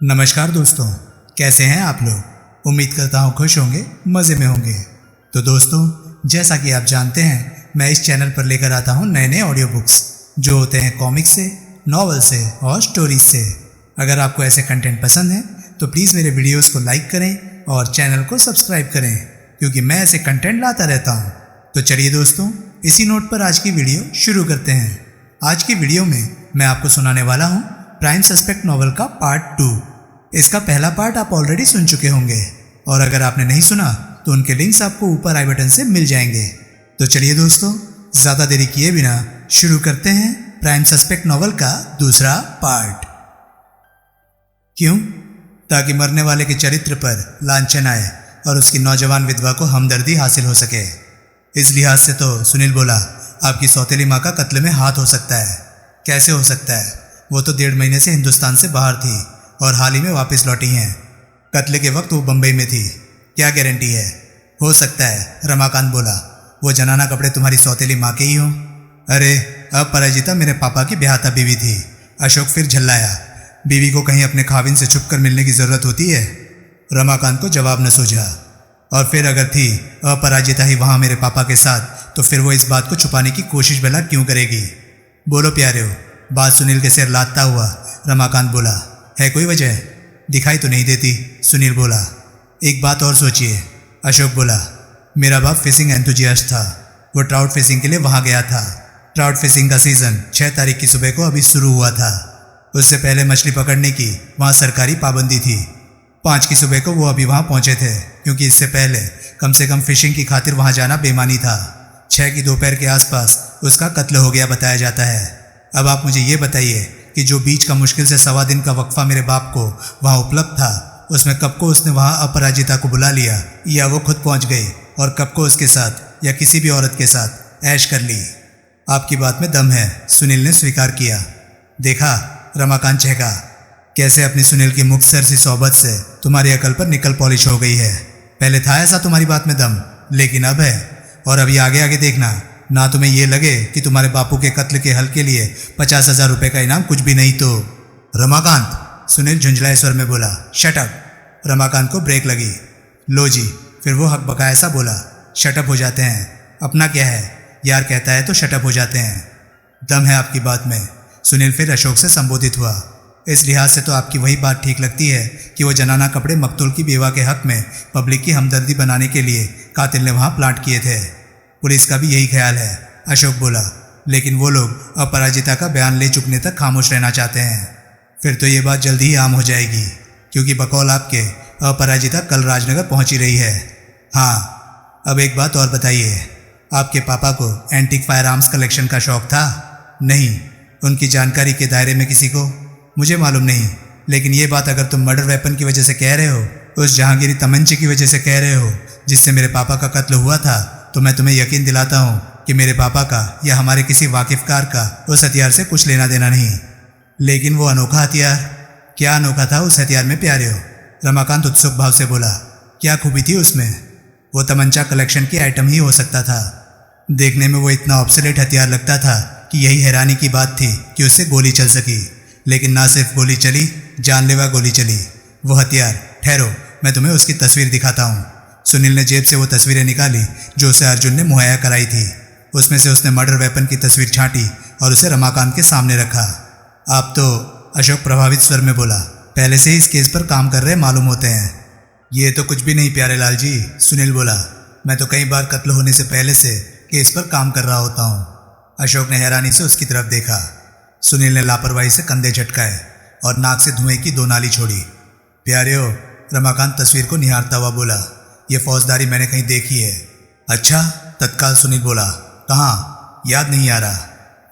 नमस्कार दोस्तों, कैसे हैं आप लोग। उम्मीद करता हूँ खुश होंगे, मज़े में होंगे। तो दोस्तों, जैसा कि आप जानते हैं, मैं इस चैनल पर लेकर आता हूँ नए नए ऑडियो बुक्स जो होते हैं कॉमिक्स से, नॉवल से और स्टोरीज से। अगर आपको ऐसे कंटेंट पसंद है तो प्लीज़ मेरे वीडियोज़ को लाइक करें और चैनल को सब्सक्राइब करें, क्योंकि मैं ऐसे कंटेंट लाता रहता हूँ। तो चलिए दोस्तों, इसी नोट पर आज की वीडियो शुरू करते हैं। आज की वीडियो में मैं आपको सुनाने वाला हूँ प्राइम सस्पेक्ट नॉवल का पार्ट 2। इसका पहला पार्ट आप ऑलरेडी सुन चुके होंगे, और अगर आपने नहीं सुना तो उनके लिंक्स आपको ऊपर आई बटन से मिल जाएंगे। तो चलिए दोस्तों, ज़्यादा देरी किए बिना शुरू करते हैं प्राइम सस्पेक्ट नॉवल का दूसरा पार्ट। क्यों? ताकि मरने वाले के चरित्र पर लांछन आए और उसकी नौजवान विधवा को हमदर्दी हासिल हो सके। इस लिहाज से तो सुनील बोला, आपकी सौतेली माँ का कत्ल में हाथ हो सकता है। कैसे हो सकता है? वो तो 1.5 महीने से हिंदुस्तान से बाहर थी और हाल ही में वापस लौटी हैं। कत्ल के वक्त वो बम्बई में थी। क्या गारंटी है? हो सकता है, रमाकांत बोला, वो जनाना कपड़े तुम्हारी सौतेली माँ के ही हों। अरे, अपराजिता मेरे पापा की ब्याहता बीवी थी। अशोक फिर झल्लाया। बीवी को कहीं अपने खाविन से छुप कर मिलने की जरूरत होती है? रमाकांत को जवाब न सूझा। और फिर अगर थी अपराजिता ही वहाँ मेरे पापा के साथ, तो फिर वो इस बात को छुपाने की कोशिश भला क्यों करेगी? बोलो प्यारे हो। बात सुनील के सिर लादता हुआ रमाकांत बोला, है कोई वजह? दिखाई तो नहीं देती, सुनील बोला। एक बात और सोचिए, अशोक बोला। मेरा बाप फिशिंग एंथुजियास्ट था। वो ट्राउट फिशिंग के लिए वहाँ गया था। ट्राउट फिशिंग का सीज़न 6 तारीख की सुबह को अभी शुरू हुआ था। उससे पहले मछली पकड़ने की वहाँ सरकारी पाबंदी थी। 5 की सुबह को वो अभी वहाँ पहुँचे थे, क्योंकि इससे पहले कम से कम फिशिंग की खातिर वहाँ जाना बेमानी था। 6 की दोपहर के आसपास उसका कत्ल हो गया बताया जाता है। अब आप मुझे ये बताइए कि जो बीच का मुश्किल से 1.25 दिन का वक्फा मेरे बाप को वहाँ उपलब्ध था, उसमें कब को उसने वहाँ अपराजिता को बुला लिया, या वो खुद पहुँच गई, और कब को उसके साथ या किसी भी औरत के साथ ऐश कर ली? आपकी बात में दम है, सुनील ने स्वीकार किया। देखा, रमाकांत चहका, कैसे अपनी सुनील की मुख्तसर सी सोहबत से तुम्हारी अकल पर निकल पॉलिश हो गई है। पहले था ऐसा तुम्हारी बात में दम, लेकिन अब है। और अभी आगे आगे देखना, ना तुम्हें ये लगे कि तुम्हारे बापू के कत्ल के हल के लिए 50,000 रुपये का इनाम कुछ भी नहीं तो। रमाकांत, सुनील झुंझलाए स्वर में बोला। Shut up. रमाकांत को ब्रेक लगी। लो जी, फिर वो हक बकाया सा बोला, शटअप हो जाते हैं। अपना क्या है, यार कहता है तो शटअप हो जाते हैं। दम है आपकी बात में। सुनील फिर अशोक से संबोधित हुआ। इस लिहाज से तो आपकी वही बात ठीक लगती है कि वो जनाना कपड़े मकतूल की बेवा के हक में पब्लिक की हमदर्दी बनाने के लिए कातिल ने वहाँ प्लांट किए थे। पुलिस का भी यही ख्याल है, अशोक बोला। लेकिन वो लोग अपराजिता का बयान ले चुकने तक खामोश रहना चाहते हैं। फिर तो ये बात जल्दी ही आम हो जाएगी, क्योंकि बकौल आपके अपराजिता कल राजनगर पहुंच ही रही है। हाँ, अब एक बात और बताइए, आपके पापा को एंटीक फायर आर्म्स कलेक्शन का शौक था? नहीं। उनकी जानकारी के दायरे में किसी को? मुझे मालूम नहीं, लेकिन ये बात अगर तुम मर्डर वेपन की वजह से कह रहे हो, उस जहांगीरी तमंचे की वजह से कह रहे हो जिससे मेरे पापा का कत्ल हुआ था, तो मैं तुम्हें यकीन दिलाता हूँ कि मेरे पापा का या हमारे किसी वाकिफकार का उस हथियार से कुछ लेना देना नहीं। लेकिन वो अनोखा हथियार, क्या अनोखा था उस हथियार में प्यारे हो? रमाकांत उत्सुक भाव से बोला। क्या खूबी थी उसमें? वो तमंचा कलेक्शन की आइटम ही हो सकता था। देखने में वो इतना ऑब्सोलेट हथियार लगता था कि यही हैरानी की बात थी कि उससे गोली चल सकी। लेकिन ना सिर्फ गोली चली, जानलेवा गोली चली। वो हथियार, ठहरो, मैं तुम्हें उसकी तस्वीर दिखाता हूँ। सुनील ने जेब से वो तस्वीरें निकाली जो उसे अर्जुन ने मुहैया कराई थी। उसमें से उसने मर्डर वेपन की तस्वीर छांटी और उसे रमाकांत के सामने रखा। आप तो, अशोक प्रभावित स्वर में बोला, पहले से ही इस केस पर काम कर रहे मालूम होते हैं। ये तो कुछ भी नहीं प्यारे लाल जी, सुनील बोला। मैं तो कई बार कत्ल होने से पहले से केस पर काम कर रहा होता हूँ। अशोक ने हैरानी से उसकी तरफ देखा। सुनील ने लापरवाही से कंधे झटकाए और नाक से धुएं की 2 नाली छोड़ी। प्यारे हो, रमाकांत तस्वीर को निहारता हुआ बोला, ये फौजदारी मैंने कहीं देखी है। अच्छा, तत्काल सुनील बोला। कहाँ? याद नहीं आ रहा।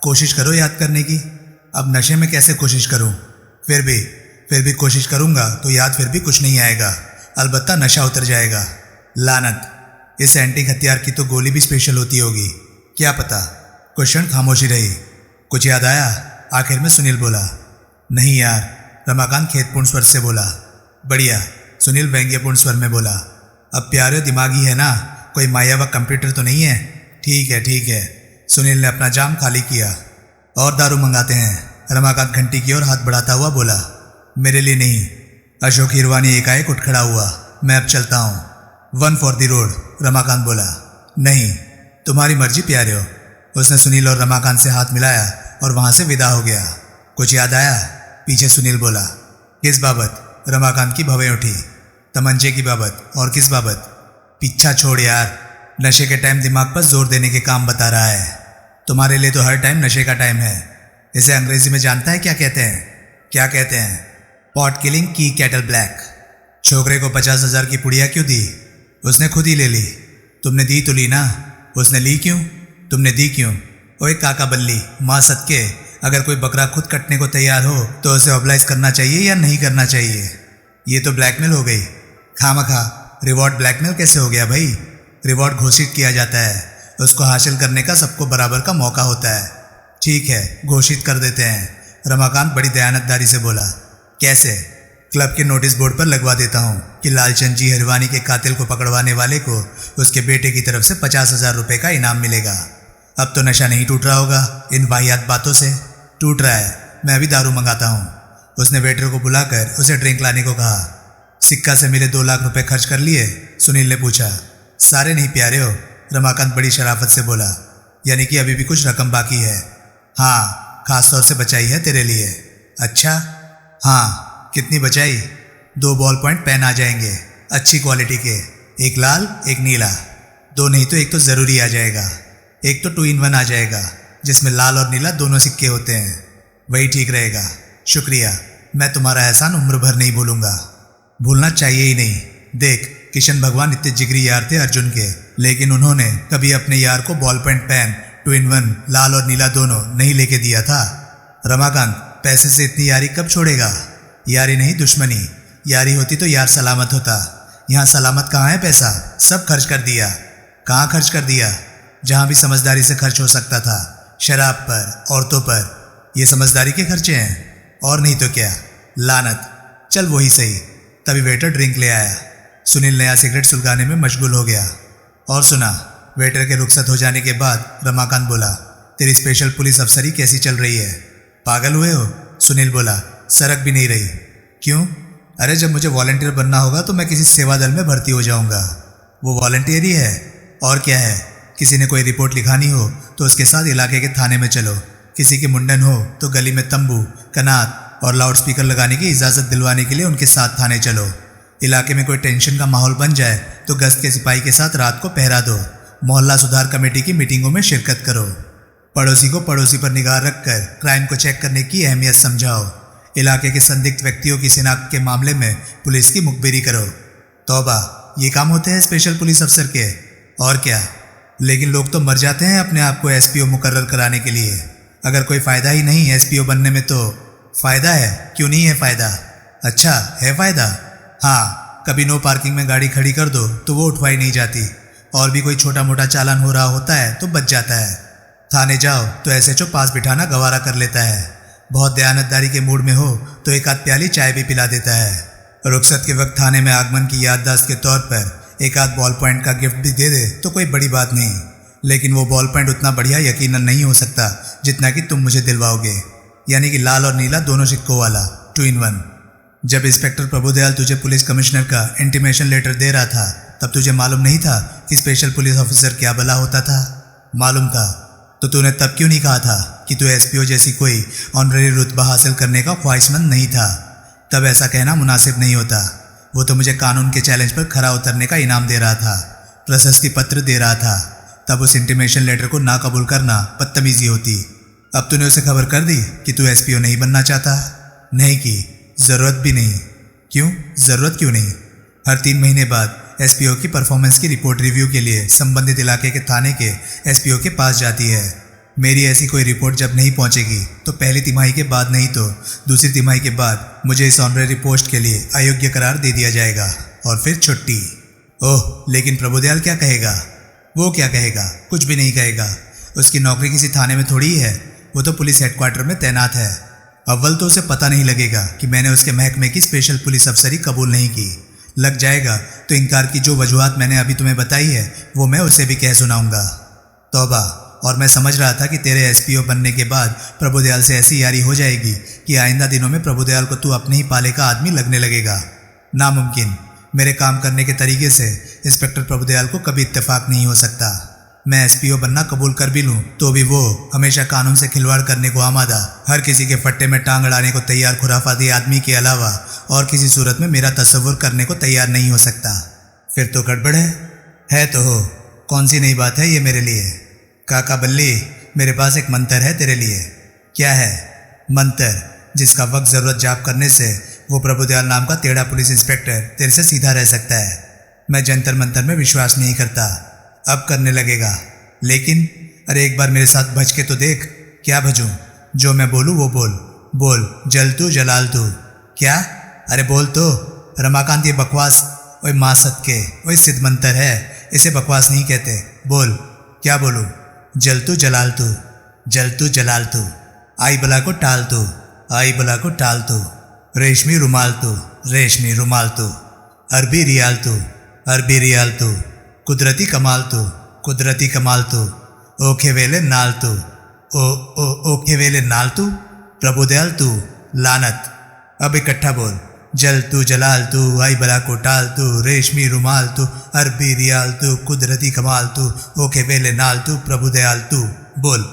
कोशिश करो याद करने की। अब नशे में कैसे कोशिश करूँ? फिर भी कोशिश करूँगा तो याद फिर भी कुछ नहीं आएगा। अलबत्ता नशा उतर जाएगा। लानत, इस एंटीक हथियार की तो गोली भी स्पेशल होती होगी। क्या पता। कुछ क्षण खामोशी रही। कुछ याद आया? आखिर में सुनील बोला। नहीं यार, रमाकांत खेदपूर्ण स्वर से बोला। बढ़िया, सुनील व्यंग्यपूर्ण स्वर में बोला। अब प्यारे दिमागी है ना, कोई माया व कंप्यूटर तो नहीं है? ठीक है। सुनील ने अपना जाम खाली किया। और दारू मंगाते हैं, रमाकांत घंटी की ओर हाथ बढ़ाता हुआ बोला। मेरे लिए नहीं, अशोक हिरवानी एकाएक उठ खड़ा हुआ। मैं अब चलता हूँ। One for the road, Ramakant बोला। नहीं, तुम्हारी मर्जी प्यारे हो। उसने सुनील और रमाकांत से हाथ मिलाया और वहां से विदा हो गया। कुछ याद आया? पीछे सुनील बोला। किस बाबत? रमाकांत की भवें उठी। तमंचे की बाबत। और किस बाबत? पीछा छोड़ यार, नशे के टाइम दिमाग पर जोर देने के काम बता रहा है। तुम्हारे लिए तो हर टाइम नशे का टाइम है। इसे अंग्रेजी में जानता है क्या कहते हैं? क्या कहते हैं? पॉट किलिंग की कैटल ब्लैक। छोकरे को 50,000 की पुड़िया क्यों दी? उसने खुद ही ले ली। तुमने दी तो ली ना। उसने ली क्यों? तुमने दी क्यों? ओए काका बल्ली, माँ सदके, अगर कोई बकरा खुद कटने को तैयार हो तो उसे ऑब्लाइज करना चाहिए या नहीं करना चाहिए? ये तो ब्लैकमेल हो गई। खामखा रिवॉर्ड ब्लैकमेल कैसे हो गया भाई? रिवॉर्ड घोषित किया जाता है, उसको हासिल करने का सबको बराबर का मौका होता है। ठीक है, घोषित कर देते हैं, रमाकांत बड़ी दयानतदारी से बोला। कैसे? क्लब के नोटिस बोर्ड पर लगवा देता हूँ कि लालचंद जी हिरवानी के कातिल को पकड़वाने वाले को उसके बेटे की तरफ से 50,000 रुपये का इनाम मिलेगा। अब तो नशा नहीं टूट रहा होगा इन वाहियात बातों से? टूट रहा है, मैं अभी दारू मंगाता हूँ। उसने वेटर को बुलाकर उसे ड्रिंक लाने को कहा। सिक्का से मिले 2 लाख रुपए खर्च कर लिए? सुनील ने पूछा। सारे नहीं प्यारे हो, रमाकांत बड़ी शराफत से बोला। यानी कि अभी भी कुछ रकम बाकी है? हाँ, खास तौर से बचाई है तेरे लिए। अच्छा, हाँ, कितनी बचाई? 2 बॉल पॉइंट पेन आ जाएंगे, अच्छी क्वालिटी के, एक लाल एक नीला। 2 नहीं तो एक तो ज़रूरी आ जाएगा। एक तो 2 in 1 आ जाएगा जिसमें लाल और नीला दोनों सिक्के होते हैं। वही ठीक रहेगा। शुक्रिया, मैं तुम्हारा एहसान उम्र भर नहीं भूलूंगा। भूलना चाहिए ही नहीं। देख, किशन भगवान इतने जिगरी यार थे अर्जुन के, लेकिन उन्होंने कभी अपने यार को बॉल पॉइंट पेन 2 in 1 लाल और नीला दोनों नहीं लेके दिया था। रमाकांत, पैसे से इतनी यारी कब छोड़ेगा? यारी नहीं, दुश्मनी। यारी होती तो यार सलामत होता। यहाँ सलामत कहाँ है पैसा? सब खर्च कर दिया। कहाँ खर्च कर दिया? जहाँ भी समझदारी से खर्च हो सकता था। शराब पर, औरतों पर। ये समझदारी के खर्चे हैं और नहीं तो क्या। लानत। चल वही सही। तभी वेटर ड्रिंक ले आया। सुनील नया सिगरेट सुलगाने में मशगूल हो गया। और सुना? वेटर के रुखसत हो जाने के बाद रमाकांत बोला। तेरी स्पेशल पुलिस अफसरी कैसी चल रही है? पागल हुए हो? सुनील बोला। सरक भी नहीं रही। क्यों? अरे जब मुझे वॉलंटियर बनना होगा तो मैं किसी सेवा दल में भर्ती हो जाऊंगा। वो वॉलंटियर ही है और क्या है। किसी ने कोई रिपोर्ट लिखानी हो तो उसके साथ इलाके के थाने में चलो। किसी की मुंडन हो तो गली में तंबू, कनात और लाउड स्पीकर लगाने की इजाज़त दिलवाने के लिए उनके साथ थाने चलो। इलाके में कोई टेंशन का माहौल बन जाए तो गश्त के सिपाही के साथ रात को पहरा दो। मोहल्ला सुधार कमेटी की मीटिंगों में शिरकत करो। पड़ोसी को पड़ोसी पर निगाह रखकर क्राइम को चेक करने की अहमियत समझाओ। इलाके के संदिग्ध व्यक्तियों की शिनाख्त के मामले में पुलिस की मुखबिरी करो। तौबा, ये काम होते हैं स्पेशल पुलिस अफसर के, और क्या। लेकिन लोग तो मर जाते हैं अपने आप को एसपीओ मुकर्रर कराने के लिए। अगर कोई फ़ायदा ही नहीं एसपीओ बनने में तो फ़ायदा है, क्यों नहीं है फ़ायदा? अच्छा है फ़ायदा। हाँ, कभी नो पार्किंग में गाड़ी खड़ी कर दो तो वो उठवाई नहीं जाती, और भी कोई छोटा मोटा चालान हो रहा होता है तो बच जाता है। थाने जाओ तो एसएचओ पास बिठाना गवारा कर लेता है। बहुत दयानतदारी के मूड में हो तो एक आध प्याली चाय भी पिला देता है। रुखसत के वक्त थाने में आगमन की याददाश्त के तौर पर एक आध बॉल पॉइंट का गिफ्ट भी दे दे तो कोई बड़ी बात नहीं, लेकिन वो बॉल पॉइंट उतना बढ़िया यकीनन नहीं हो सकता जितना कि तुम मुझे दिलवाओगे, यानी कि लाल और नीला दोनों सिक्कों वाला 2 in 1। जब इंस्पेक्टर प्रभुदयाल तुझे पुलिस कमिश्नर का इंटीमेशन लेटर दे रहा था तब तुझे मालूम नहीं था कि स्पेशल पुलिस ऑफिसर क्या भला होता था? मालूम था तो तूने तब क्यों नहीं कहा था कि तू एसपीओ जैसी कोई ऑनररी रुतबा हासिल करने का ख्वाहिशमंद नहीं था? तब ऐसा कहना मुनासिब नहीं होता। वो तो मुझे कानून के चैलेंज पर खरा उतरने का इनाम दे रहा था, प्रशस्ति पत्र दे रहा था। तब उस इंटीमेशन लेटर को ना कबूल करना बदतमीजी होती। अब तूने उसे खबर कर दी कि तू एसपीओ नहीं बनना चाहता? नहीं की, ज़रूरत भी नहीं। क्यों? ज़रूरत क्यों नहीं? हर 3 महीने बाद एसपीओ की परफॉर्मेंस की रिपोर्ट रिव्यू के लिए संबंधित इलाके के थाने के एसपीओ के पास जाती है। मेरी ऐसी कोई रिपोर्ट जब नहीं पहुंचेगी तो पहली तिमाही के बाद नहीं तो दूसरी तिमाही के बाद मुझे इस ऑनररी पोस्ट के लिए अयोग्य करार दे दिया जाएगा और फिर छुट्टी। ओह, लेकिन प्रभुदयाल क्या कहेगा? वो क्या कहेगा? कुछ भी नहीं कहेगा। उसकी नौकरी किसी थाने में थोड़ी ही है, वो तो पुलिस हेडक्वार्टर में तैनात है। अव्वल तो उसे पता नहीं लगेगा कि मैंने उसके महकमे की स्पेशल पुलिस अफसरी कबूल नहीं की। लग जाएगा तो इनकार की जो वजूहात मैंने अभी तुम्हें बताई है वो मैं उसे भी कह सुनाऊंगा। तौबा, और मैं समझ रहा था कि तेरे एसपीओ बनने के बाद प्रभुदयाल से ऐसी यारी हो जाएगी कि आइंदा दिनों में प्रभुदयाल को तू अपने ही पाले का आदमी लगने लगेगा। नामुमकिन। मेरे काम करने के तरीके से इंस्पेक्टर प्रभुदयाल को कभी इत्तेफाक नहीं हो सकता। मैं एसपीओ बनना कबूल कर भी लूँ तो भी वो हमेशा कानून से खिलवाड़ करने को आमादा, हर किसी के फट्टे में टांग अड़ाने को तैयार खुराफाती आदमी के अलावा और किसी सूरत में मेरा तस्वुर करने को तैयार नहीं हो सकता। फिर तो गड़बड़ है तो हो। कौन सी नई बात है ये मेरे लिए? काका बल्ली, मेरे पास एक मंत्र है तेरे लिए। क्या है? मंत्र जिसका वक्त ज़रूरत जाप करने से वो प्रभुदयाल नाम का टेढ़ा पुलिस इंस्पेक्टर तेरे से सीधा रह सकता है। मैं जंतर मंतर में विश्वास नहीं करता, अब करने लगेगा। लेकिन अरे एक बार मेरे साथ भज के तो देख। क्या भजूं? जो मैं बोलूं वो बोल। बोल, जल तू जलाल तू। क्या? अरे बोल तो। रमाकांत, ये बकवास। ओए माँ सदके, ओए सिद्ध मंत्र है, इसे बकवास नहीं कहते। बोल। क्या बोलूं? जल तू जलाल तू, जल तू जलाल तू। आई बला को टाल तू, आई बला को टाल तू। रेशमी रुमाल तू, रेशमी रुमाल तू। अरबी रियाल तू, अरबी रियाल तू। कुदरती कमाल तू, कुदरती कमाल तू। ओखे वेले नाल तू, ओखे वेले नाल तू। प्रभुदयाल तू, लानत। अब इकट्ठा बोल। जल तू जलाल तू, आई बला को टाल तू, रेशमी रुमाल तू, अरबी रियाल तू, कुदरती कमाल तू, ओखे वेले नाल तू, प्रभुदयाल तू। बोल।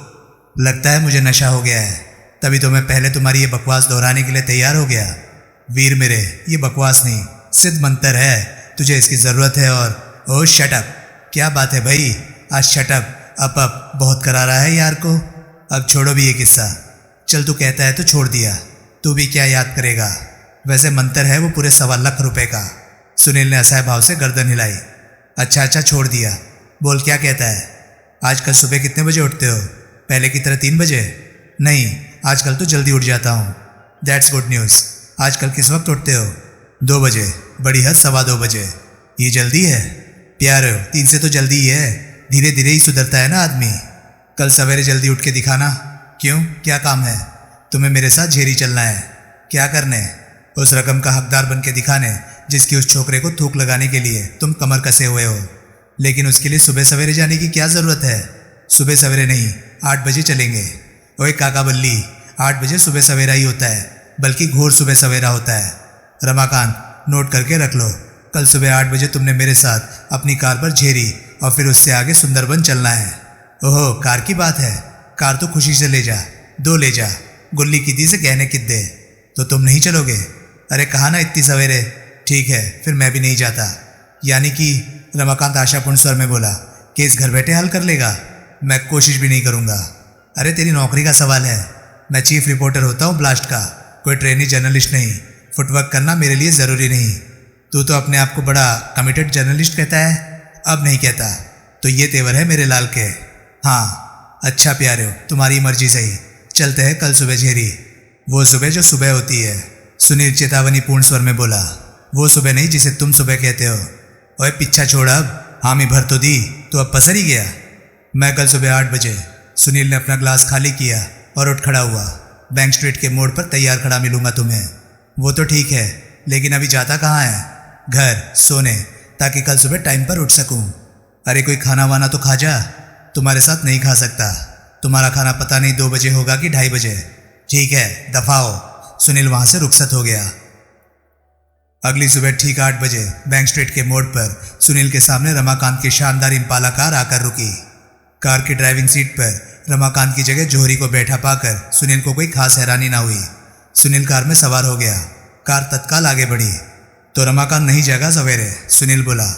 लगता है मुझे नशा हो गया है, तभी तो मैं पहले तुम्हारी ये बकवास दोहराने के लिए तैयार हो गया। वीर मेरे, ये बकवास नहीं, सिद्ध मंत्र है, तुझे इसकी ज़रूरत है। और ओह शट अप। क्या बात है भाई, आज शट अप बहुत करा रहा है यार को। अब छोड़ो भी ये किस्सा। चल तू कहता है तो छोड़ दिया, तू भी क्या याद करेगा। वैसे मंत्र है वो पूरे 1.25 लाख रुपए का। सुनील ने असहाय भाव से गर्दन हिलाई। अच्छा छोड़ दिया। बोल, क्या कहता है? आजकल सुबह कितने बजे उठते हो? पहले की तरह 3 बजे? नहीं, आजकल तो जल्दी उठ जाता हूँ। That's good news. आजकल किस वक्त उठते हो? 2 बजे। बड़ी हद 2:15 बजे। ये जल्दी है? प्यार हो, 3 से तो जल्दी ही है। धीरे धीरे ही सुधरता है ना आदमी। कल सवेरे जल्दी उठ के दिखाना। क्यों, क्या काम है? तुम्हें मेरे साथ झेरी चलना है। क्या करने? उस रकम का हकदार बन के दिखाने जिसकी उस छोकरे को थूक लगाने के लिए तुम कमर कसे हुए हो। लेकिन उसके लिए सुबह सवेरे जाने की क्या ज़रूरत है? सुबह सवेरे नहीं, 8 बजे चलेंगे। ओए काका बल्ली, 8 बजे सुबह सवेरा ही होता है, बल्कि घोर सुबह सवेरा होता है। रमाकांत, नोट करके रख लो। कल सुबह 8 बजे तुमने मेरे साथ अपनी कार पर झेरी और फिर उससे आगे सुंदरबन चलना है। ओहो, कार की बात है? कार तो खुशी से ले जा, 2 ले जा। गुल्ली की दी से कहने कित दे। तो तुम नहीं चलोगे? अरे कहा ना इतनी सवेरे। ठीक है, फिर मैं भी नहीं जाता। यानी कि? रमाकांत आशापूर्ण स्वर में बोला। केस घर बैठे हल कर लेगा? मैं कोशिश भी नहीं करूँगा। अरे तेरी नौकरी का सवाल है। मैं चीफ रिपोर्टर होता हूँ ब्लास्ट का, कोई ट्रेनी जर्नलिस्ट नहीं। फुटवर्क करना मेरे लिए ज़रूरी नहीं। तू तो अपने आप को बड़ा कमिटेड जर्नलिस्ट कहता है। अब नहीं कहता। तो ये तेवर है मेरे लाल के। हाँ, अच्छा प्यारे हो, तुम्हारी मर्जी सही। चलते हैं कल सुबह झेरी। वो सुबह जो सुबह होती है, सुनील चेतावनी पूर्ण स्वर में बोला। वो सुबह नहीं जिसे तुम सुबह कहते हो। ओए पीछा छोड़ अब, हामी भर तो दी, तो अब पसर ही गया। मैं कल सुबह 8 बजे। सुनील ने अपना ग्लास खाली किया और उठ खड़ा हुआ। बैंक स्ट्रीट के मोड़ पर तैयार खड़ा मिलूंगा तुम्हें। वो तो ठीक है, लेकिन अभी जाता कहाँ है? घर, सोने, ताकि कल सुबह टाइम पर उठ सकूं। अरे कोई खाना वाना तो खा जा। तुम्हारे साथ नहीं खा सकता। तुम्हारा खाना पता नहीं 2 बजे होगा कि 2:30 बजे। ठीक है, दफाओ। सुनील वहां से रुखसत हो गया। अगली सुबह ठीक 8 बजे बैंक स्ट्रीट के मोड़ पर सुनील के सामने रमाकांत की शानदार इम्पाला कार आकर रुकी। कार की ड्राइविंग सीट पर रमाकांत की जगह जौहरी को बैठा पाकर सुनील को कोई खास हैरानी ना हुई। सुनील कार में सवार हो गया। कार तत्काल आगे बढ़ी। तो रमाकांत नहीं जागा सवेरे? सुनील बोला।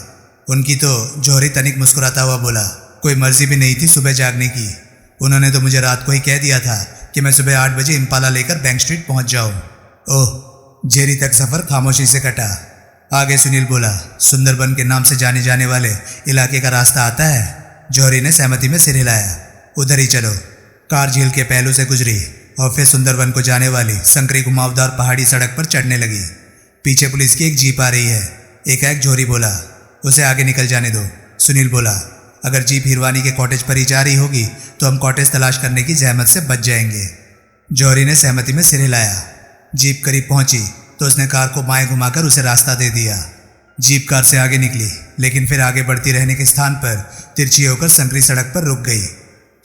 उनकी तो जौहरी तनिक मुस्कुराता हुआ बोला। कोई मर्जी भी नहीं थी सुबह जागने की। उन्होंने तो मुझे रात को ही कह दिया था कि मैं सुबह 8 बजे इम्पाला लेकर बैंक स्ट्रीट पहुंच जाऊं। ओह, झेरी तक सफ़र खामोशी से कटा। आगे सुनील बोला। सुंदरबन के नाम से जाने जाने वाले इलाके का रास्ता आता है। जौहरी ने सहमति में सिर हिलाया। उधर ही चलो। कार झील के पहलू से गुजरी और फिर सुंदरबन को जाने वाली संकरी घुमावदार पहाड़ी सड़क पर चढ़ने लगी। पीछे पुलिस की एक जीप आ रही है। एकाएक जौहरी बोला। उसे आगे निकल जाने दो। सुनील बोला। अगर जीप हिरवानी के कॉटेज पर ही जा रही होगी तो हम कॉटेज तलाश करने की जहमत से बच जाएंगे। जौहरी ने सहमति में सिर हिलाया। जीप करीब पहुंची तो उसने कार को बाएं घुमाकर उसे रास्ता दे दिया। जीप कार से आगे निकली, लेकिन फिर आगे बढ़ती रहने के स्थान पर तिरछी होकर संकरी सड़क पर रुक गई।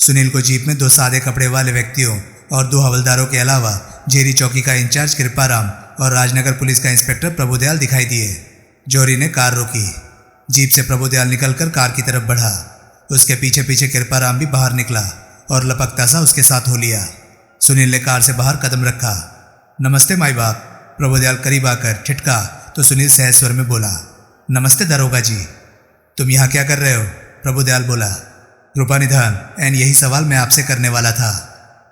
सुनील को जीप में 2 सादे कपड़े वाले व्यक्तियों और 2 हवलदारों के अलावा जेरी चौकी का इंचार्ज कृपाराम और राजनगर पुलिस का इंस्पेक्टर प्रभुदयाल दिखाई दिए। जौहरी ने कार रोकी। जीप से प्रभुदयाल निकलकर कार की तरफ बढ़ा। उसके पीछे पीछे कृपाराम भी बाहर निकला और लपकता सा उसके साथ हो लिया। सुनील ने कार से बाहर कदम रखा। नमस्ते माई बाप। प्रभुदयाल करीब आकर ठिठका तो सुनील सहज स्वर में बोला, नमस्ते दरोगा जी। तुम यहाँ क्या कर रहे हो? प्रभुदयाल बोला। कृपा निधान एन यही सवाल मैं आपसे करने वाला था।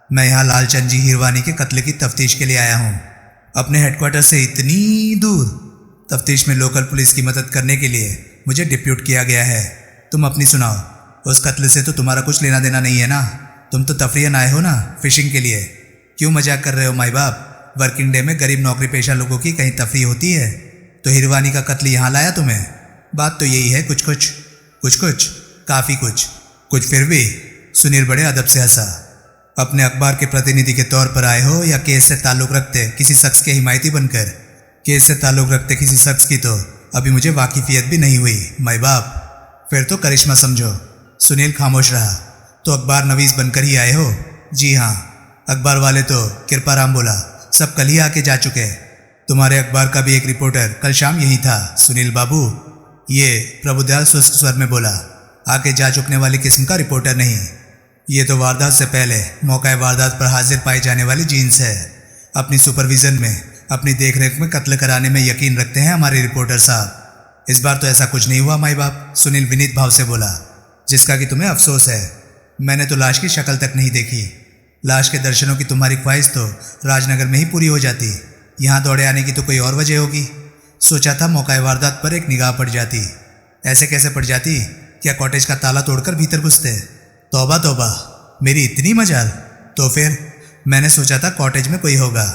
मैं यहाँ लालचंद जी हिरवानी के कत्ल की तफ्तीश के लिए आया हूँ। अपने हेडक्वार्टर से इतनी दूर तफ्तीश में लोकल पुलिस की मदद करने के लिए मुझे डिप्यूट किया गया है। तुम अपनी सुनाओ। उस कत्ल से तो तुम्हारा कुछ लेना देना नहीं है ना? तुम तो तफरीहन आए हो ना, फिशिंग के लिए। क्यों मजाक कर रहे हो माई बाप? वर्किंग डे में गरीब नौकरी पेशा लोगों की कहीं तफरीह होती है? तो हिरवानी का कत्ल यहाँ लाया तुम्हें? बात तो यही है, कुछ कुछ काफ़ी कुछ फिर भी। सुनील बड़े अदब से हंसा। अपने अखबार के प्रतिनिधि के तौर पर आए हो या केस से ताल्लुक़ रखते किसी शख्स के हिमायती बनकर? केस से ताल्लुक़ रखते किसी शख्स की तो अभी मुझे वाकिफियत भी नहीं हुई माई बाप। फिर तो करिश्मा समझो। सुनील खामोश रहा। तो अखबार नवीस बनकर ही आए हो? जी हाँ। अखबार वाले तो? कृपाराम बोला, सब कल ही आके जा चुके। तुम्हारे अखबार का भी एक रिपोर्टर कल शाम यही था सुनील बाबू। ये प्रभुदयाल सुस्त स्वर में बोला, आके जा चुकने वाली किस्म का रिपोर्टर नहीं। ये तो वारदात से पहले मौका वारदात पर हाजिर पाई जाने वाली जीन्स है। अपनी सुपरविजन में, अपनी देखरेख में कत्ल कराने में यकीन रखते हैं हमारे रिपोर्टर साहब। इस बार तो ऐसा कुछ नहीं हुआ माई बाप। सुनील विनीत भाव से बोला, जिसका कि तुम्हें अफसोस है। मैंने तो लाश की शक्ल तक नहीं देखी। लाश के दर्शनों की तुम्हारी ख्वाहिश तो राजनगर में ही पूरी हो जाती। यहाँ दौड़े आने की तो कोई और वजह होगी। सोचा था मौका वारदात पर एक निगाह पड़ जाती। ऐसे कैसे पड़ जाती? क्या कॉटेज का ताला तोड़कर भीतर घुसते? तौबा तौबा, मेरी इतनी मजाल। तो फिर मैंने सोचा था कॉटेज में कोई होगा।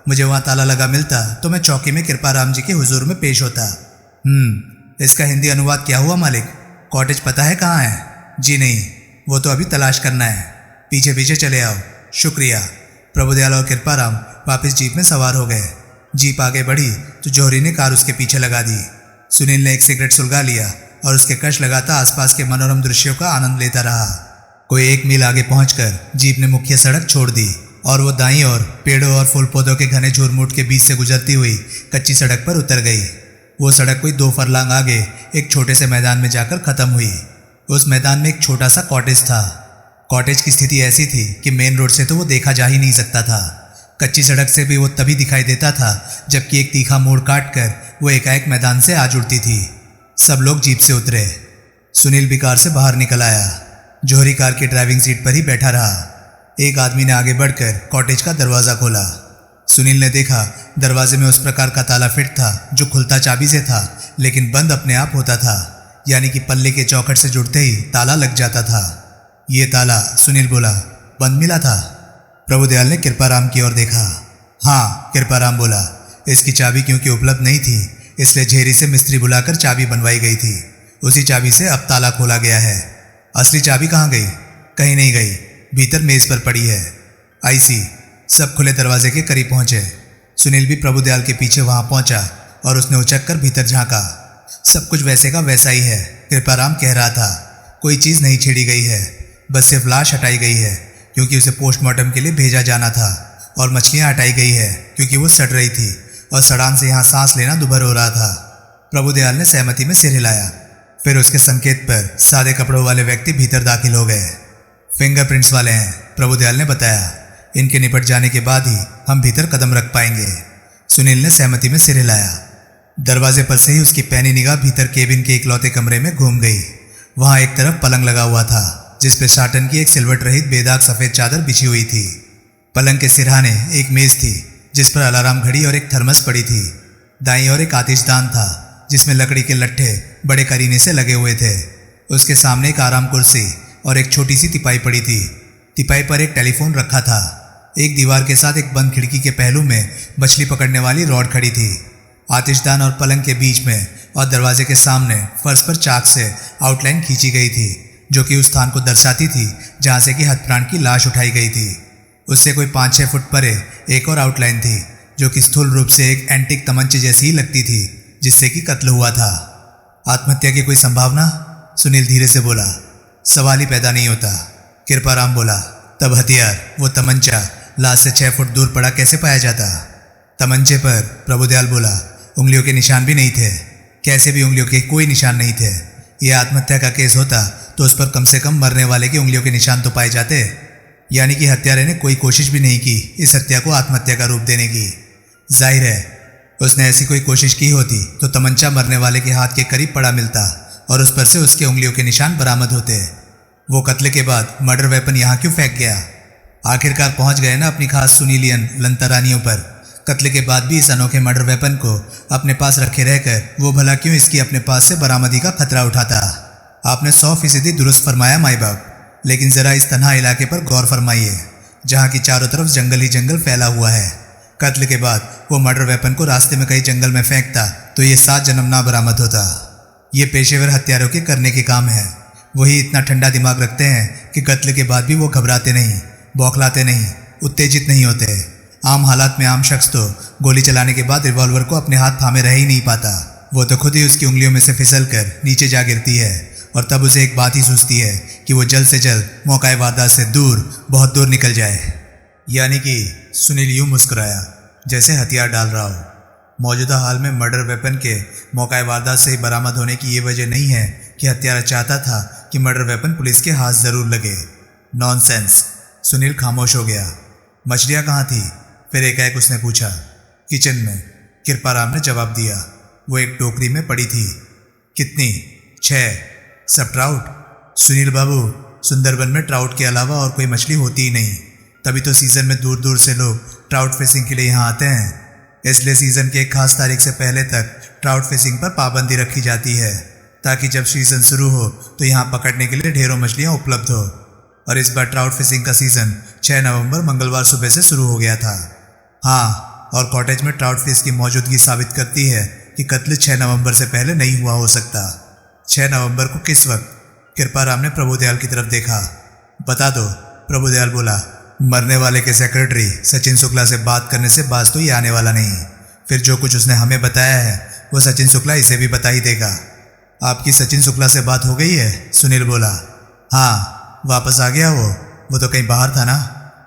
मुझे वहाँ ताला लगा मिलता तो मैं चौकी में कृपाराम जी के हुजूर में पेश होता। इसका हिंदी अनुवाद क्या हुआ मालिक? कॉटेज पता है कहाँ है? जी नहीं, वो तो अभी तलाश करना है। पीछे पीछे चले आओ। शुक्रिया। प्रभुदयाल और कृपाराम वापस जीप में सवार हो गए। जीप आगे बढ़ी तो जौहरी ने कार उसके पीछे लगा दी। सुनील ने एक सिगरेट सुलगा लिया और उसके कश लगाता आसपास के मनोरम दृश्यों का आनंद लेता रहा। कोई 1 मील आगे पहुंचकर जीप ने मुख्य सड़क छोड़ दी और वो दाईं ओर पेड़ों और फूल पौधों के घने झुरमुट के बीच से गुजरती हुई कच्ची सड़क पर उतर गई। वो सड़क कोई 2 फरलांग आगे एक छोटे से मैदान में जाकर खत्म हुई। उस मैदान में एक छोटा सा कॉटेज था। कॉटेज की स्थिति ऐसी थी कि मेन रोड से तो वो देखा जा ही नहीं सकता था। कच्ची सड़क से भी वो तभी दिखाई देता था जबकि एक तीखा मोड़ काट कर वो एकाएक मैदान से आ जुड़ती थी। सब लोग जीप से उतरे। सुनील भी कार से बाहर निकल आया। जौहरी कार की ड्राइविंग सीट पर ही बैठा रहा। एक आदमी ने आगे बढ़कर कॉटेज का दरवाज़ा खोला। सुनील ने देखा दरवाजे में उस प्रकार का ताला फिट था जो खुलता चाबी से था लेकिन बंद अपने आप होता था, यानी कि पल्ले के चौखट से जुड़ते ही ताला लग जाता था। ये ताला, सुनील बोला, बंद मिला था। प्रभुदयाल ने कृपाराम की ओर देखा। हाँ, कृपाराम बोला, इसकी चाबी क्योंकि उपलब्ध नहीं थी इसलिए झेरी से मिस्त्री बुलाकर चाबी बनवाई गई थी। उसी चाबी से अब ताला खोला गया है। असली चाबी कहाँ गई? कहीं नहीं गई, भीतर मेज पर पड़ी है। आई सी। सब खुले दरवाजे के करीब पहुंचे। सुनील भी प्रभुदयाल के पीछे वहां पहुंचा और उसने उचक कर भीतर झांका। सब कुछ वैसे का वैसा ही है, कृपाराम कह रहा था। कोई चीज़ नहीं छेड़ी गई है, बस सिर्फ लाश हटाई गई है क्योंकि उसे पोस्टमार्टम के लिए भेजा जाना था, और मछलियाँ हटाई गई है क्योंकि वो सड़ रही थी और सड़ान से यहाँ सांस लेना दुभर हो रहा था। प्रभुदयाल ने सहमति में सिर हिलाया। फिर उसके संकेत पर सादे कपड़ों वाले व्यक्ति भीतर दाखिल हो गए। फिंगरप्रिंट्स वाले हैं, प्रभुदयाल ने बताया। इनके निपट जाने के बाद ही हम भीतर कदम रख पाएंगे। सुनील ने सहमति में सिर हिलाया। दरवाजे पर से ही उसकी पैनी निगाह भीतर केबिन के इकलौते कमरे में घूम गई। वहाँ एक तरफ पलंग लगा हुआ था जिस पे साटन की एक सिलवट रहित बेदाग सफ़ेद चादर बिछी हुई थी। पलंग के सिरहाने एक मेज़ थी जिस पर अलार्म घड़ी और एक थर्मस पड़ी थी। दाईं ओर एक आतिशदान था जिसमें लकड़ी के लट्ठे बड़े करीने से लगे हुए थे। उसके सामने एक आराम कुर्सी और एक छोटी सी तिपाई पड़ी थी। तिपाई पर एक टेलीफोन रखा था। एक दीवार के साथ एक बंद खिड़की के पहलू में मछली पकड़ने वाली रॉड खड़ी थी। आतिशदान और पलंग के बीच में और दरवाजे के सामने फर्श पर चाक से आउटलाइन खींची गई थी जो कि उस स्थान को दर्शाती थी जहाँ से कि हत्यारान की लाश उठाई गई थी। उससे कोई 5-6 फुट परे एक और आउटलाइन थी जो कि स्थूल रूप से एक एंटीक तमंचे जैसी ही लगती थी जिससे कि कत्ल हुआ था। आत्महत्या की कोई संभावना? सुनील धीरे से बोला। सवाल ही पैदा नहीं होता। कृपाराम बोला। तब हथियार, वो तमंचा लाश से 6 फुट दूर पड़ा कैसे पाया जाता? तमंचे पर प्रभुदयाल बोला, उंगलियों के निशान भी नहीं थे। कैसे भी उंगलियों के कोई निशान नहीं थे। यह आत्महत्या का केस होता तो उस पर कम से कम मरने वाले की उंगलियों के निशान तो पाए जाते। यानी कि हत्यारे ने कोई कोशिश भी नहीं की इस हत्या को आत्महत्या का रूप देने की। जाहिर है उसने ऐसी कोई कोशिश की होती तो तमंचा मरने वाले के हाथ के करीब पड़ा मिलता और उस पर से उसके उंगलियों के निशान बरामद होते। वो कत्ल के बाद मर्डर वेपन यहाँ क्यों फेंक गया? आखिरकार पहुंच गए ना अपनी खास सुनीलियन लंतरानियों पर। कत्ल के बाद भी इस अनोखे मर्डर वेपन को अपने पास रखे रहकर वो भला क्यों इसकी अपने पास से बरामदी का खतरा उठाता? आपने 100% दुरुस्त फरमाया माई बाप। लेकिन ज़रा इस तन्हा इलाके पर गौर फरमाइए जहाँ की चारों तरफ जंगल ही जंगल फैला हुआ है। कत्ल के बाद वो मर्डर वेपन को रास्ते में कहीं जंगल में फेंकता तो ये 7 जन्म ना बरामद होता। ये पेशेवर हत्यारों के करने के काम है। वही इतना ठंडा दिमाग रखते हैं कि कत्ल के बाद भी वो घबराते नहीं, बौखलाते नहीं, उत्तेजित नहीं होते। आम हालात में आम शख्स तो गोली चलाने के बाद रिवॉल्वर को अपने हाथ थामे रह ही नहीं पाता। वो तो खुद ही उसकी उंगलियों में से फिसल कर नीचे जा गिरती है और तब उसे एक बात ही सूझती है कि वो जल्द से जल्द मौका वारदात से दूर, बहुत दूर निकल जाए। यानी कि सुनील यूं मुस्कुराया जैसे हथियार डाल रहा हो। मौजूदा हाल में मर्डर वेपन के मौका वारदात से ही बरामद होने की ये वजह नहीं है कि हत्यारा चाहता था कि मर्डर वेपन पुलिस के हाथ ज़रूर लगे। नॉनसेंस। सुनील खामोश हो गया। मछलियाँ कहाँ थी? फिर एकाएक उसने पूछा। किचन में, कृपाराम ने जवाब दिया। वो एक टोकरी में पड़ी थी। कितनी? 6। सब ट्राउट? सुनील बाबू, सुंदरबन में ट्राउट के अलावा और कोई मछली होती ही नहीं। तभी तो सीज़न में दूर दूर से लोग ट्राउट फिशिंग के लिए यहाँ आते हैं। इसलिए सीज़न की एक खास तारीख से पहले तक ट्राउट फिशिंग पर पाबंदी रखी जाती है ताकि जब सीज़न शुरू हो तो यहाँ पकड़ने के लिए ढेरों मछलियाँ उपलब्ध हो। और इस बार ट्राउट फिशिंग का सीज़न 6 नवंबर मंगलवार सुबह से शुरू हो गया था। हाँ, और कॉटेज में ट्राउट फिश की मौजूदगी साबित करती है कि कत्ल 6 नवंबर से पहले नहीं हुआ हो सकता। 6 नवंबर को किस वक्त? कृपाराम ने प्रभुदयाल की तरफ देखा। बता दो, प्रभुदयाल बोला। मरने वाले के सेक्रेटरी सचिन शुक्ला से बात करने से बाज तो ये आने वाला नहीं। फिर जो कुछ उसने हमें बताया है वो सचिन शुक्ला इसे भी बता ही देगा। आपकी सचिन शुक्ला से बात हो गई है? सुनील बोला। हाँ, वापस आ गया वो तो कहीं बाहर था ना?